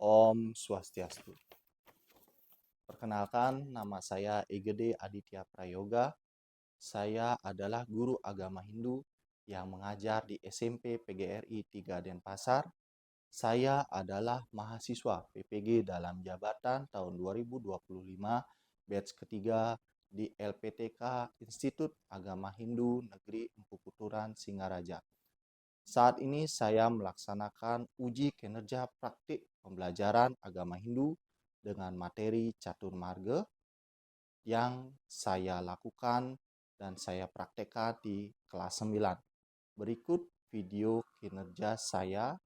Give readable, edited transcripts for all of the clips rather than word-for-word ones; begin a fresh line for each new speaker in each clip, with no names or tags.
Om Swastiastu. Perkenalkan, nama saya Egede Aditya Prayoga. Saya adalah guru agama Hindu yang mengajar di SMP PGRI 3 Denpasar. Saya adalah mahasiswa PPG dalam jabatan tahun 2025, batch ketiga di LPTK Institut Agama Hindu Negeri Empu Kuturan, Singaraja. Saat ini saya melaksanakan uji kinerja praktik pembelajaran agama Hindu dengan materi Catur Marga yang saya lakukan dan saya praktekkan di kelas 9. Berikut video kinerja saya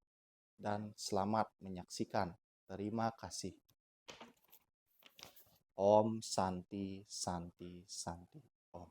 dan selamat menyaksikan. Terima kasih. Om Santi Santi Santi Om.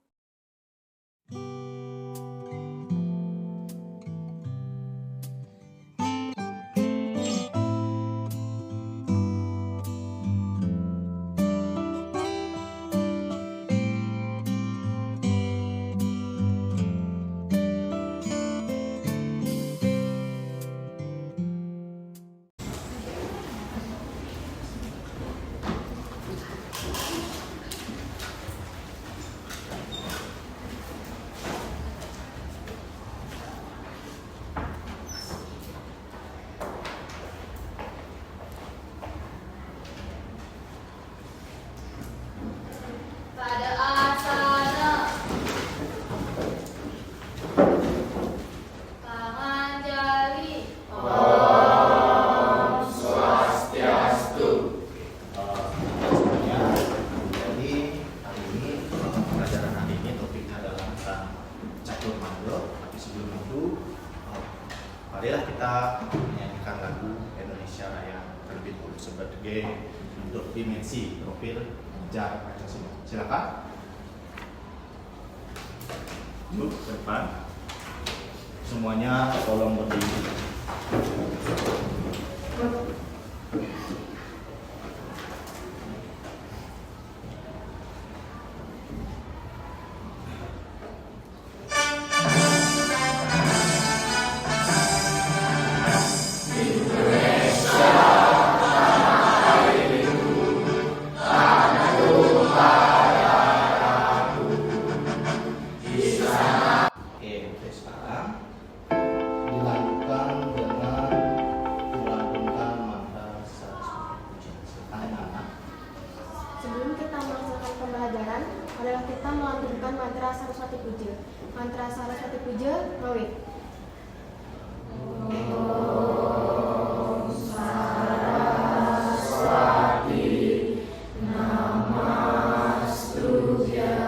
Marilah kita menyanyikan lagu Indonesia Raya terlebih dahulu sebagai untuk dimensi profil jar Pancasila. Silakan. Yuk ke depan. Semuanya tolong berdiri.
Adalah kita melantunkan mantra Saraswati Puja. Mantra Saraswati Puja, Rawit. Om Saraswati Namastubhya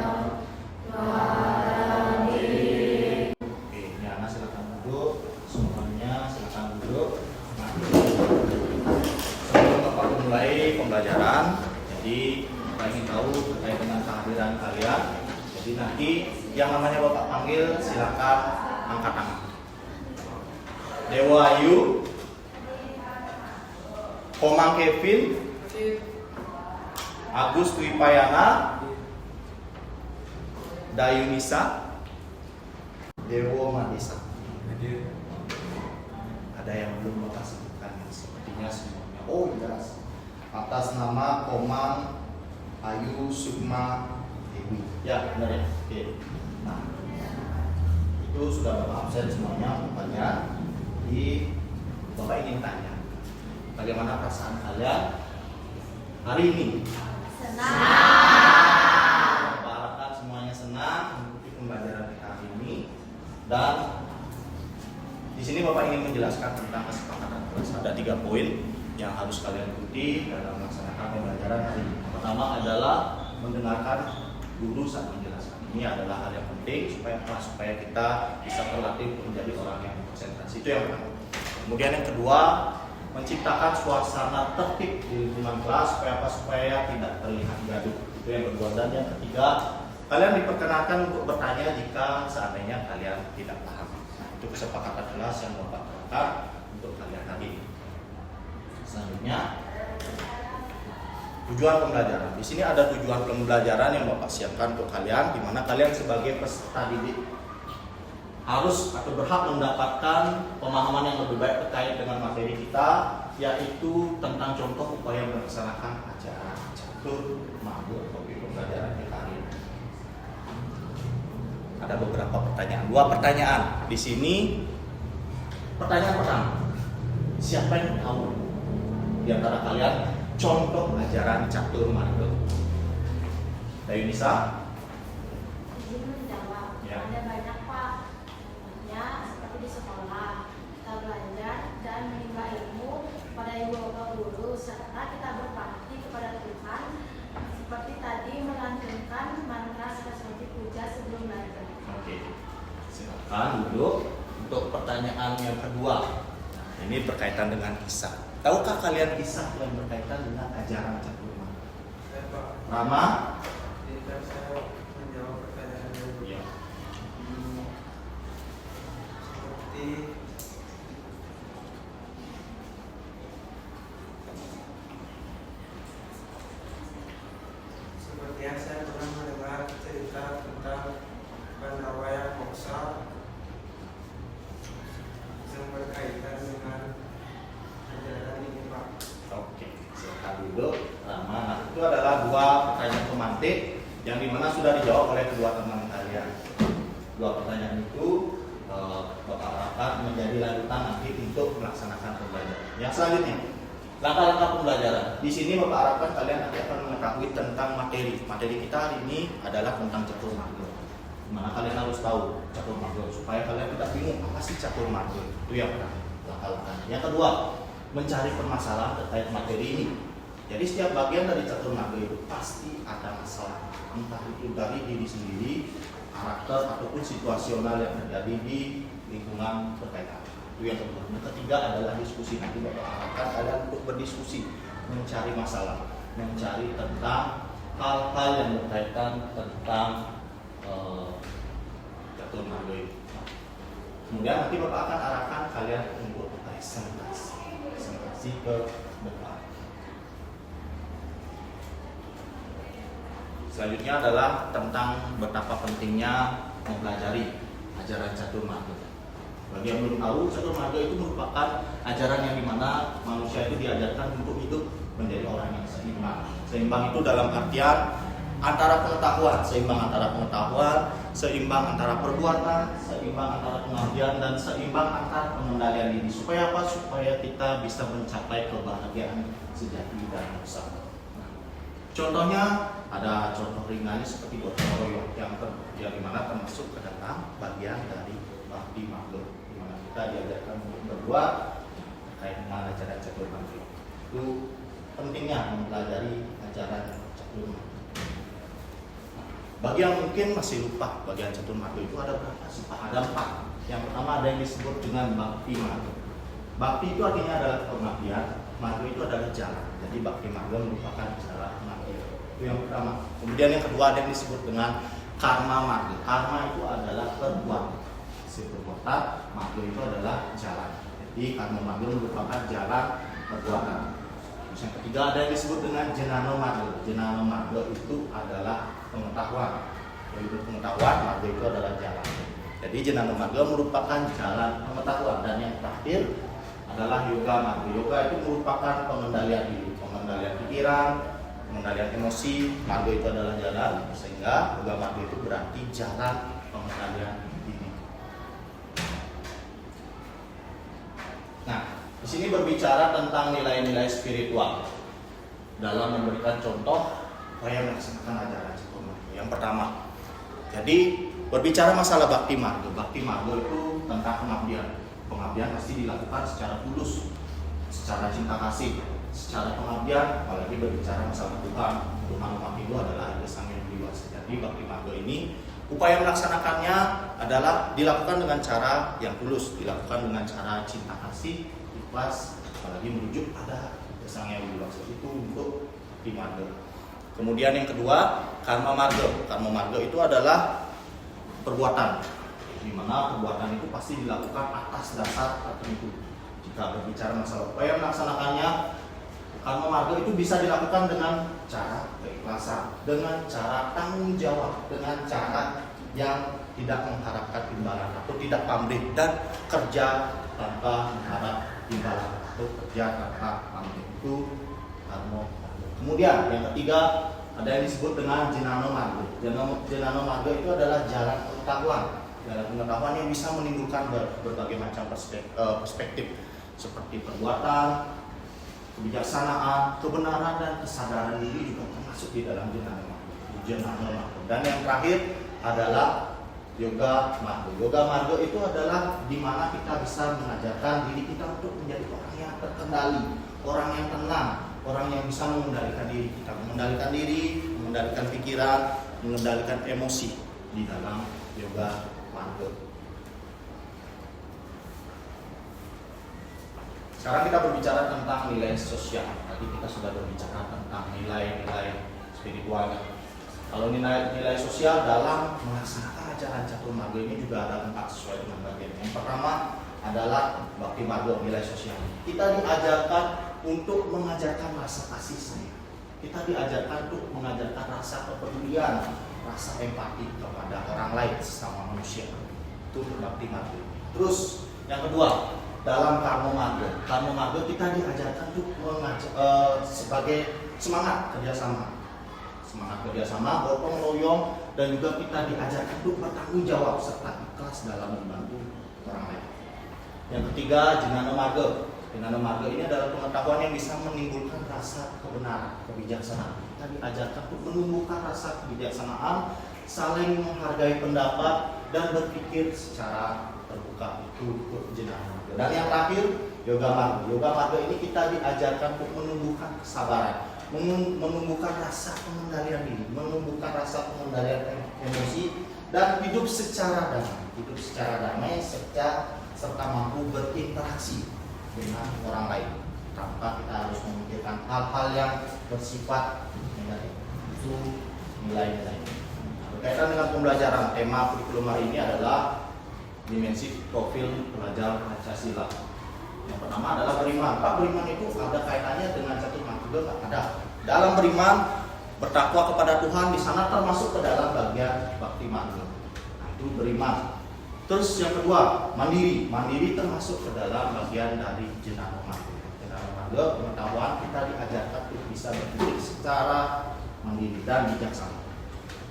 Varade.
Oke, ini anak silakan duduk. Semuanya silakan duduk. Sebelum Bapak memulai pembelajaran, jadi Bapak ingin tahu terkait dengan kehadiran kalian. Jadi nanti yang namanya Bapak panggil silakan angkat tangan. Dewa Ayu, Komang Kevin, Agus Twipayana, Dayunisa, Dewo Madisa. Ada yang belum Bapak sebutkan, sepertinya semuanya. Oh jelas. Atas nama Komang Ayu Sukma Dewi. Ya, benar ya. Oke. Nah, itu sudah Bapak absen semuanya rupanya. Jadi Bapak ingin tanya, bagaimana perasaan kalian hari ini?
Senang.
Bapak harapkan semuanya senang mengikuti pembelajaran kita hari ini. Dan di sini Bapak ingin menjelaskan tentang kesepakatan kelas. Ada 3 poin yang harus kalian ikuti dalam melaksanakan pembelajaran hari ini. Pertama adalah mendengarkan guru saat menjelaskan. Ini adalah hal yang penting supaya kita bisa terlatih menjadi orang yang berkonsentrasi. Itu yang pertama. Kemudian yang kedua, menciptakan suasana tertib di lingkungan kelas supaya tidak terlihat gaduh. Itu yang kedua. Dan yang ketiga, kalian diperkenankan untuk bertanya jika seandainya kalian tidak paham. Itu kesepakatan kelas yang Bapak terapkan untuk kalian hari ini. Selanjutnya, tujuan pembelajaran. Di sini ada tujuan pembelajaran yang Bapak siapkan untuk kalian, di mana kalian sebagai peserta didik harus atau berhak mendapatkan pemahaman yang lebih baik terkait dengan materi kita yaitu tentang contoh upaya melaksanakan acara catur marga topik pembelajaran kita hari ini. Ada beberapa pertanyaan, 2 pertanyaan di sini. Pertanyaan pertama, siapa yang tahu di antara kalian contoh ajaran catur marga? Dari Nisa?
Izin menjawab.
Ya.
Ada banyak Pak. Contohnya seperti di sekolah kita belajar dan menimba ilmu pada ibu bapak guru serta kita berbakti kepada Tuhan seperti tadi melantunkan mantra Saraswati Puja sebelum belajar.
Oke, silakan duduk. Untuk pertanyaan yang kedua, nah, ini berkaitan dengan kisah. Tahukah kalian kisah yang berkaitan dengan ajaran catur marga?
Saya Pak,
Rama?
izinkan saya menjawab pertanyaan dulu.
Iya.
Seperti yang saya pernah mendengar cerita tentang Bandawaya Moksa yang berkaitan dengan ajaran ini Pak.
Oke, silakan duduk. Rama, nah, itu adalah 2 pertanyaan pemantik yang dimana sudah dijawab oleh kedua teman kalian. 2 pertanyaan itu Bapak harapkan menjadi lanjutan nanti untuk melaksanakan pembelajaran. Yang selanjutnya, langkah-langkah pembelajaran. Di sini Bapak harapkan kalian nanti akan mengetahui tentang materi. Materi kita hari ini adalah tentang catur marga. Dimana kalian harus tahu catur marga supaya kalian tidak bingung apa sih catur marga. Itu yang pertama, langkah-langkahnya. Yang kedua, mencari permasalahan terkait materi ini. Jadi setiap bagian dari catur marga itu pasti ada masalah, entah itu dari diri sendiri, karakter ataupun situasional yang terjadi di lingkungan berkaitan. Itu yang kedua. Yang ketiga adalah diskusi. Nanti Bapak harapkan kalian untuk berdiskusi, mencari masalah, mencari tentang hal-hal yang berkaitan tentang catur marga itu. Kemudian nanti Bapak akan arahkan kalian untuk presentasi ke depan. Selanjutnya adalah tentang betapa pentingnya mempelajari ajaran catur marga. Bagi yang belum tahu, catur marga itu merupakan ajaran yang dimana manusia itu diajarkan untuk hidup menjadi orang yang seimbang. Seimbang itu dalam artian antara pengetahuan, seimbang antara pengetahuan, seimbang antara perbuatan, seimbang antara pengabdian, dan seimbang antara pengendalian diri. Supaya apa? Supaya kita bisa mencapai kebahagiaan sejati dan bersama. Contohnya ada contoh ringannya seperti gotong royong yang dimana termasuk ke dalam bagian dari bakti marga, dimana kita diajarkan untuk berbuat terkait dengan ajaran catur marga. Itu pentingnya mempelajari ajaran catur marga. Bagi yang mungkin masih lupa bagian catur marga itu ada berapa sih? Ada 4. Yang pertama ada yang disebut dengan bakti marga. Bakti itu artinya adalah pengabdian, marga itu adalah jalan. Jadi bakti marga merupakan jalan pengabdian. Itu yang pertama. Kemudian yang kedua ada yang disebut dengan karma marga. Karma itu adalah perbuatan. Si perbuatan, marga itu adalah jalan. Jadi karma marga merupakan jalan perbuatan. Terus yang ketiga ada yang disebut dengan jenano marga. Jenano marga itu adalah pengetahuan. Yaitu pengetahuan, marga itu adalah jalan. Jadi jenano marga merupakan jalan pengetahuan. Dan yang terakhir adalah yoga marga. Yoga itu merupakan pengendalian diri, pengendalian pikiran, pengendalian emosi. Marga itu adalah jalan, sehingga yoga marga itu berarti jalan pengendalian diri. Nah, di sini berbicara tentang nilai-nilai spiritual dalam memberikan contoh supaya melaksanakan ajaran catur marga. Yang pertama, jadi berbicara masalah bakti marga. Bakti marga itu tentang pengabdian. Pengabdian pasti dilakukan secara tulus, secara cinta kasih, secara pengabdian. Apalagi berbicara masalah Tuhan, Tuhan umat itu adalah Ida Sang Hyang Widi Wasa. Jadi bakti marga ini upaya melaksanakannya adalah dilakukan dengan cara yang tulus, dilakukan dengan cara cinta kasih, ikhlas, apalagi merujuk pada Ida Sang Hyang Widi Wasa itu untuk bakti marga. Kemudian yang kedua, karma marga. Karma marga itu adalah perbuatan, di mana perbuatan itu pasti dilakukan atas dasar tertentu. Jika berbicara masalah upaya melaksanakannya, karma marga itu bisa dilakukan dengan cara keikhlasan, dengan cara tanggung jawab, dengan cara yang tidak mengharapkan imbalan atau tidak pamrih dan kerja tanpa mengharap timbalan atau kerja kata manggil itu karmo marga. Kemudian yang ketiga ada yang disebut dengan jenano marga. Jenano marga itu adalah jalan pengetahuan. Jalan pengetahuan yang bisa menimbulkan berbagai macam perspektif seperti perbuatan, kebijaksanaan, kebenaran dan kesadaran diri juga termasuk di dalam jenano marga. Dan yang terakhir adalah yoga marga. Yoga marga itu adalah di mana kita bisa mengajarkan diri kita untuk menjadi orang yang terkendali, orang yang tenang, orang yang bisa mengendalikan diri kita, mengendalikan pikiran, mengendalikan emosi di dalam yoga marga. Sekarang kita berbicara tentang nilai sosial. Tadi kita sudah berbicara tentang nilai-nilai spiritual. Kalau nilai sosial dalam melaksanakan ajaran catur marga ini juga ada 4 sesuai dengan bagian. Yang pertama adalah bakti marga, nilai sosial. Kita diajarkan untuk mengajarkan rasa kasih sayang. Kita diajarkan untuk mengajarkan rasa kepedulian, rasa empati kepada orang lain sesama manusia. Itu bakti marga. Terus yang kedua, dalam karma marga kita diajarkan untuk sebagai semangat kerjasama, gotong royong, dan juga kita diajarkan untuk bertanggung jawab serta ikhlas dalam membantu orang lain. Yang ketiga, jenana marga. Jenana marga ini adalah pengetahuan yang bisa menimbulkan rasa kebenaran, kebijaksanaan. Kita diajarkan untuk menumbuhkan rasa kebijaksanaan, saling menghargai pendapat, dan berpikir secara terbuka. Itu jenana marga. Dan yang terakhir, yoga marga. Yoga marga ini kita diajarkan untuk menumbuhkan kesabaran, menumbuhkan rasa pengendalian diri, menumbuhkan rasa pengendalian emosi, dan hidup secara damai, serta mampu berinteraksi dengan orang lain tanpa kita harus memikirkan hal-hal yang bersifat negatif. Itu nilai-nilai. Berkaitan dengan pembelajaran, tema kurikulum hari ini adalah dimensi profil pelajar Pancasila. Yang pertama adalah beriman. Pak, beriman itu ada kaitannya dengan catur marga? Ada. Dalam beriman, bertakwa kepada Tuhan, di sana termasuk ke dalam bagian bakti marga. Nah, itu beriman. Terus yang kedua, mandiri. Mandiri termasuk ke dalam bagian dari jenana marga. Jenana marga, pengetahuan kita diajarkan untuk bisa berpikir secara mandiri dan bijaksana.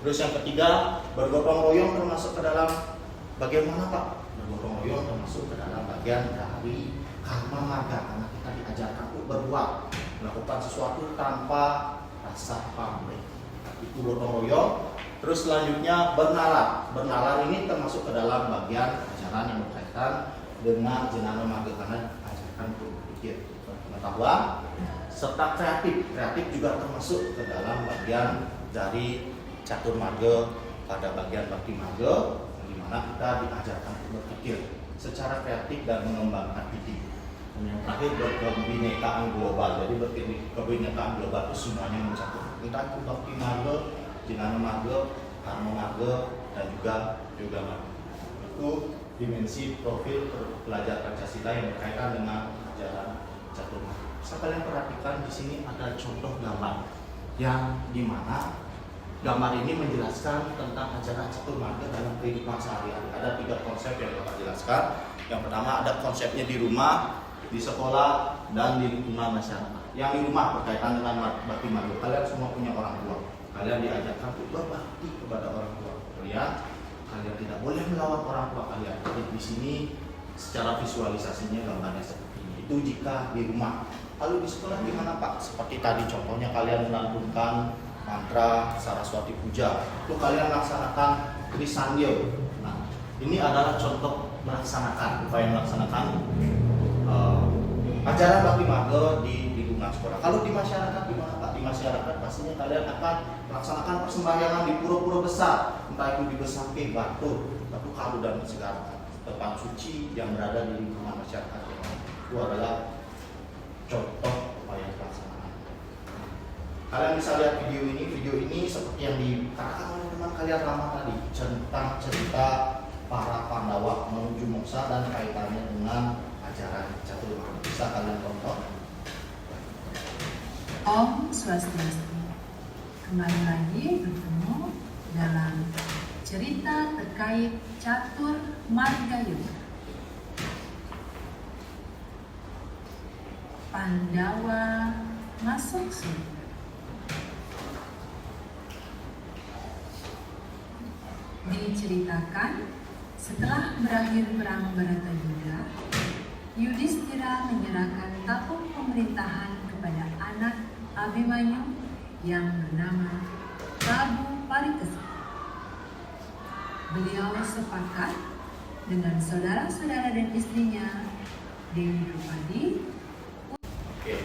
Terus yang ketiga, bergotong royong termasuk ke dalam bagian mana, Pak? Bergotong royong termasuk ke dalam bagian dari karma marga, karena kita diajarkan untuk berbuat, melakukan sesuatu tanpa rasa pamrih. Itu gotong royong. Terus selanjutnya bernalar. Bernalar ini termasuk ke dalam bagian ajaran yang berkaitan dengan jenana marga, karena diajarkan untuk berpikir, pengetahuan, serta kreatif. Kreatif juga termasuk ke dalam bagian dari catur marga pada bagian bakti marga, di mana kita diajarkan untuk berpikir secara kreatif dan mengembangkan ide. Dan yang terakhir, berkebinekaan global. Jadi berkebinekaan global itu semuanya mencakup entah itu bakti marga, jenana marga, karma marga, dan juga yoga marga. Itu dimensi profil pelajar Pancasila yang berkaitan dengan ajaran catur marga. Bisa kalian perhatikan di sini ada contoh gambar yang dimana gambar ini menjelaskan tentang ajaran catur marga dalam kehidupan sehari-hari. Ada 3 konsep yang Bapak jelaskan. Yang pertama ada konsepnya di rumah, di sekolah, dan di lingkungan masyarakat. Yang di rumah berkaitan dengan bakti marga. Kalian semua punya orang tua. Kalian diajarkan untuk berbakti kepada orang tua kalian. Kalian tidak boleh melawan orang tua kalian. Jadi di sini secara visualisasinya gambarnya seperti ini. Itu jika di rumah. Lalu di sekolah gimana, Pak? Seperti tadi contohnya kalian melantunkan mantra Saraswati Puja, itu kalian laksanakan Trisandyo. Nah, ini adalah contoh upaya melaksanakan ajaran bakti marga di lingkungan sekolah. Kalau di masyarakat gimana, Pak? Di masyarakat pastinya kalian akan melaksanakan persembahyangan di pura-pura besar, entah itu di Besakeh, Batu Kalu, dan segala tempat suci yang berada di lingkungan masyarakat. Itu adalah contoh upaya pelaksanaan. Kalian bisa lihat video ini seperti yang dikatakan oleh teman kalian lama tadi, tentang cerita para Pandawa menuju moksa dan kaitannya dengan ajaran catur marga. Bisa kalian tonton.
Om Swastiastu. Kembali lagi bertemu dalam cerita terkait catur marga yoga. Pandawa masuk surga. Diceritakan setelah berakhir perang Bharatayuddha, Yudhishthira menyerahkan tahun pemerintahan kepada anak Abhimanyu yang bernama Prabu Parikesit. Beliau sepakat dengan saudara-saudara dan istrinya Dewi Drupadi.
Oke,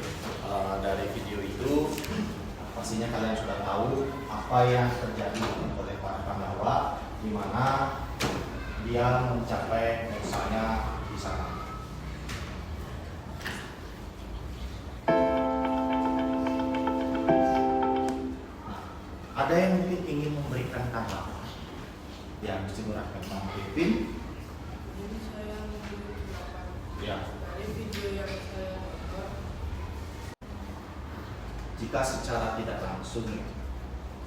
dari video itu pastinya kalian sudah tahu apa yang terjadi oleh para Pandawa, di mana dia mencapai misalnya di sana. Ada yang mungkin ingin memberikan tanggapan yang disinggung Bang Pipin?
Jadi saya memberi pendapat
Ya.
dari video yang saya tonton.
Jika secara tidak langsung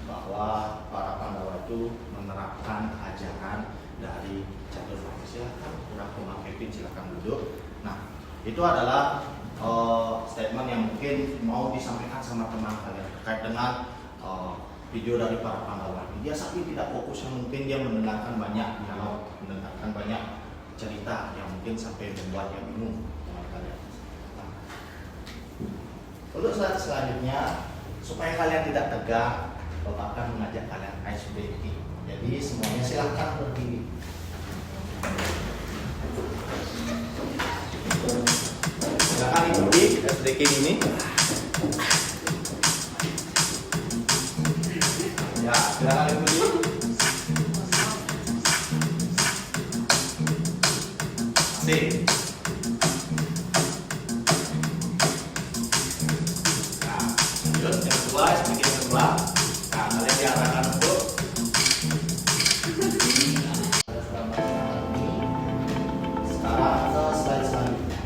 bahwa para Pandawa itu menerapkan ajaran dari Caturmarga, silakan Bang Pipin silakan duduk. Nah, itu adalah statement yang mungkin mau disampaikan sama teman kalian terkait dengan video dari para Pandawa. Dia saking tidak fokus yang mungkin dia mendengarkan banyak dialog, mendengarkan banyak cerita yang mungkin sampai membuat yang bingung teman kalian. Nah, untuk slide selanjutnya, supaya kalian tidak tegang, Bapak akan mengajak kalian ice breaking. Jadi semuanya silahkan berdiri. Silakan ikuti ice breaking ini. Ya, silakan ikuti. Asik. Nah, lanjut yang kedua, sedikit yang kedua. Nah, kalian diarahkan untuk sekarang ke slide selanjutnya.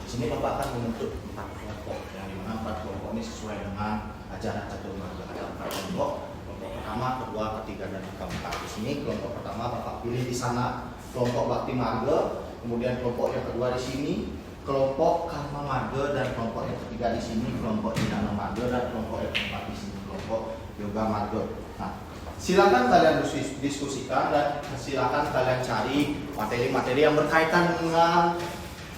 Di sini Bapak akan membentuk 4 kelompok, yang dimana 4 kelompok ini sesuai dengan ajaran Caturmarga. Ada 4 kelompok. Kelompok pertama, kedua, ketiga, dan keempat. Di sini kelompok pertama Bapak pilih di sana kelompok Bakti Marga, kemudian kelompok yang kedua di sini kelompok Karma Marga, dan kelompok yang ketiga di sini kelompok Dhyana Marga, dan kelompok yang keempat di sini kelompok Yoga Marga. Nah, silakan kalian diskusikan dan silakan kalian cari materi-materi yang berkaitan dengan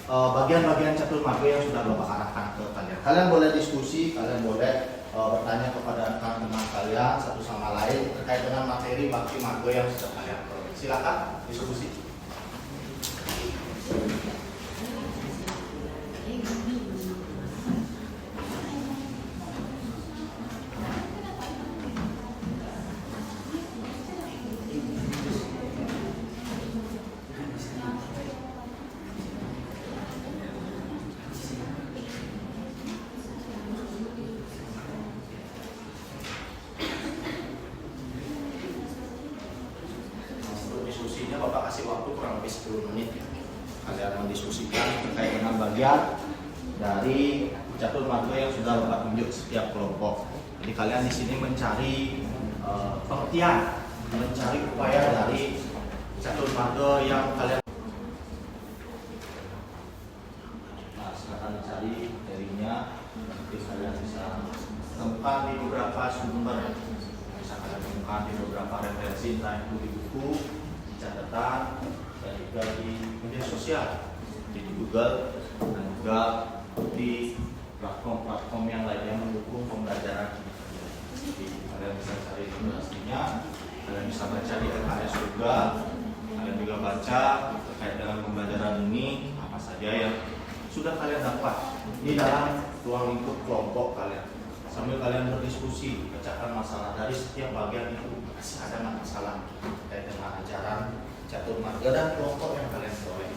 bagian-bagian Caturmarga yang sudah Bapak arahkan ke kalian. Kalian boleh diskusi, kalian boleh bertanya kepada rekan teman kalian satu sama lain terkait dengan materi Bakti Marga yang sudah kalian peroleh. Silakan diskusi. Diskusinya Bapak kasih waktu kurang lebih 10 menit ya. Kalian mendiskusikan terkait dengan bagian dari Caturmarga yang sudah Bapak tunjuk setiap kelompok. Jadi kalian di sini mencari pengertian, mencari upaya dari Caturmarga yang kalian. Nah, silakan dicari materinya. Nanti kalian bisa temukan di beberapa sumber. Bisa kalian temukan di beberapa referensi, entah itu di buku, catatan, dan juga di media sosial, di Google, dan juga di platform-platform yang lainnya mendukung pembelajaran. Jadi kalian bisa cari informasinya, kalian bisa baca di LKS juga, kalian juga baca terkait dengan pembelajaran ini apa saja yang sudah kalian dapat di dalam ruang lingkup kelompok kalian. Sambil kalian berdiskusi, pecahkan masalah dari setiap bagian itu. Masih ada nggak masalah terkait dengan ajaran Caturmarga dan kelompok yang kalian peroleh.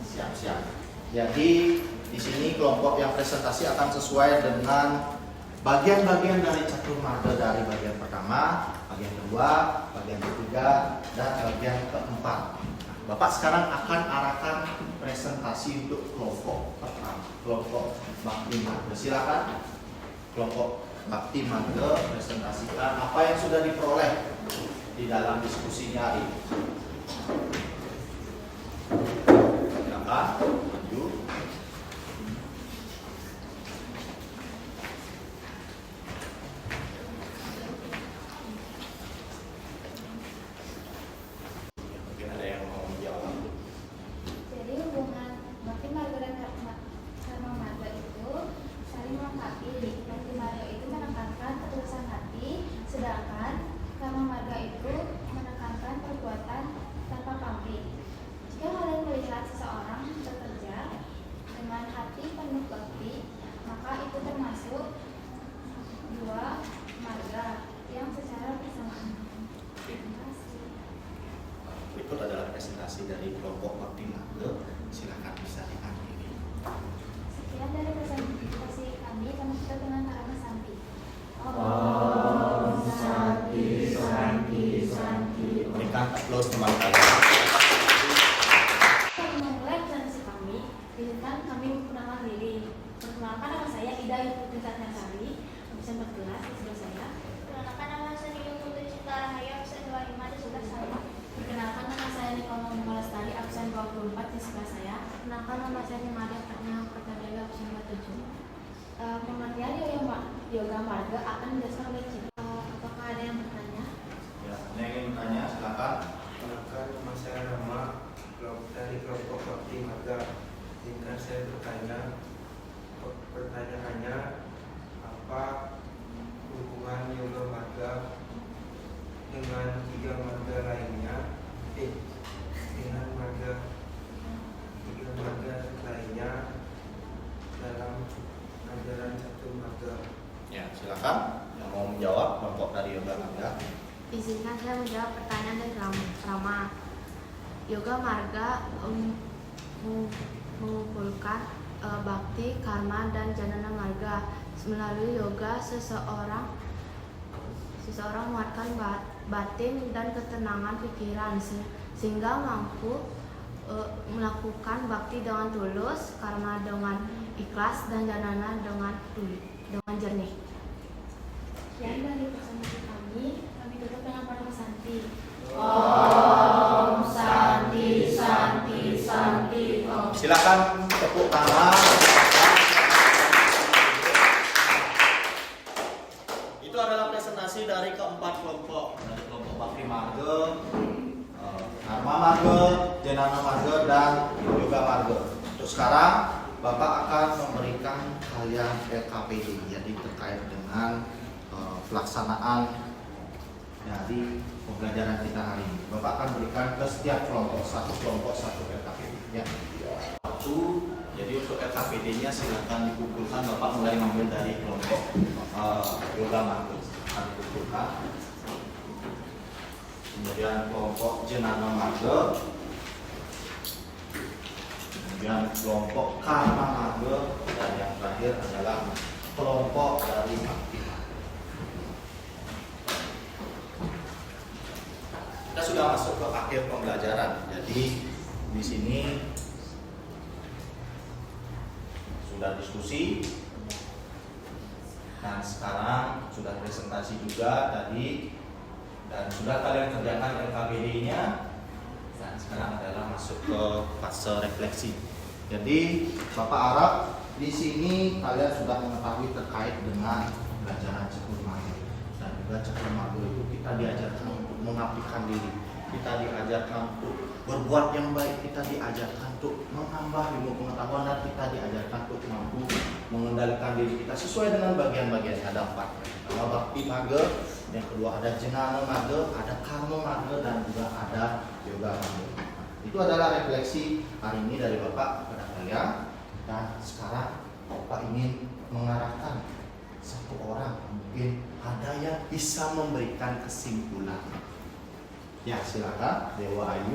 Siap-siap. Jadi di sini kelompok yang presentasi akan sesuai dengan bagian-bagian dari Caturmarga, dari bagian pertama, bagian kedua, bagian ketiga, dan bagian keempat. Bapak sekarang akan arahkan presentasi untuk kelompok pertama, kelompok Bakti Marga. Silakan kelompok Bakti Marga presentasikan apa yang sudah diperoleh di dalam diskusinya hari ini. silakan maju. Mungkin ada yang mau menjawab.
Jadi hubungan bakti marga dan karma marga itu saling melengkapi. Bakti marga itu menekankan ketulusan hati, sedangkan karma marga itu menekankan perbuatan tanpa pamrih. Jika kalian melihat seseorang bekerja dengan hati penuh bakti, maka itu termasuk dua marga yang secara bersamaan. Terima kasih.
Berikut adalah presentasi dari kelompok bakti marga. Silakan bisa diakhiri.
Sekian dari presentasi kami kita dengan Karama Santi.
Om Santi Santi Santi. Berikan aplaus teman kalian.
Untuk memulai presentasi kami, izinkan kami memperkenalkan diri. Perkenalkan, nama saya Ida Putri Tatnasari, absen 14 di sebelah saya.
Perkenalkan, nama saya Nining Putri Cinta Rahayu, absen 25 di sebelah saya.
Perkenalkan, nama saya Nikola Mumalastari, absen 24 di sebelah saya. Perkenalkan, nama saya Nimadia Pratnya Pertandega, absen 47. Pengertian yoga marga akan dijelaskan oleh Cik. Apakah ada yang bertanya?
Ya, ada yang ingin bertanya, silakan.
Perkenalkan, nama saya Rama dari kelompok bakti marga. Izinkan saya bertanya. Pertanyaannya, apa hubungan yoga marga dengan tiga marga lainnya? Dengan tiga marga lainnya dalam ajaran satu marga.
Ya, silakan. Yang mau menjawab kelompok dari yoga marga.
Izinkan saya menjawab pertanyaan dari Rama. Yoga marga mengumpulkan bakti, karma, dan janana marga. Melalui yoga, seseorang menguatkan batin dan ketenangan pikiran sehingga mampu melakukan bakti dengan tulus, karma dengan ikhlas, dan janana dengan jernih. Sekian dari presentasi kami tutup dengan Parama Santi. Om Santi Santi Santi Om.
Silakan tepuk tangan. Itu adalah presentasi dari keempat kelompok, dari kelompok bakti marga, karma marga, janana marga, dan yoga marga. Untuk sekarang Bapak akan memberikan kalian LKPD, jadi terkait dengan pelaksanaan dari pembelajaran kita hari ini. Bapak akan berikan ke setiap kelompok satu LKPD. Ya. Jadi untuk LKPD-nya silakan dikumpulkan. Bapak mulai mengambil dari kelompok yoga marga, akan dikumpulkan. Kemudian kelompok janana marga, kemudian kelompok karma marga, dan yang terakhir adalah kelompok dari bakti marga. Kita sudah masuk ke akhir pembelajaran. Jadi di sini sudah diskusi, dan sekarang sudah presentasi juga tadi, dan sudah kalian kerjakan LKPD-nya, dan sekarang adalah masuk ke fase refleksi. Jadi Bapak harap di sini kalian sudah mengetahui terkait dengan pembelajaran cakur marga, dan juga cakur marga itu kita diajarkan untuk mengabdikan diri, kita diajarkan untuk berbuat yang baik, kita diajarkan untuk menambah ilmu pengetahuan, dan kita diajarkan untuk mampu mengendalikan diri kita sesuai dengan bagian-bagian. Ada 4. Pertama bakti marga, yang kedua ada janana marga, ada karma marga, dan juga ada yoga marga. Itu adalah refleksi hari ini dari Bapak kepada kalian. Dan sekarang Bapak ingin mengarahkan satu orang, mungkin ada yang bisa memberikan kesimpulan. Ya, silakan Dewa Ayu.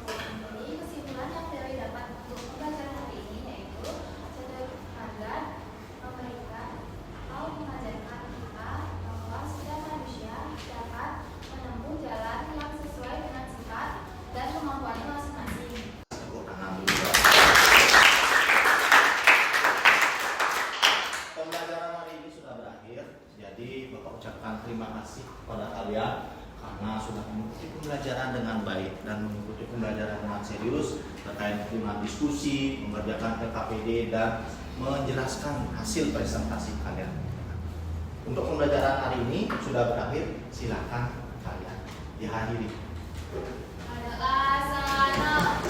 Jadi kesimpulan yang dari dapat untuk pembelajaran hari ini yaitu satu marga memberikan atau mengajarkan kita bahwa setiap manusia dapat menempuh jalan yang sesuai dengan sifat dan kemampuannya masing-masing.
Tepuk tangan dulu. Pembelajaran hari ini sudah berakhir. Jadi Bapak ucapkan terima kasih kepada kalian karena sudah mengikuti pembelajaran dengan baik dan mengikuti pembelajaran dengan serius terkait dengan diskusi, mengerjakan PKPD dan menjelaskan hasil presentasi kalian. Untuk pembelajaran hari ini sudah berakhir, silakan kalian dihadiri.
Adalah sana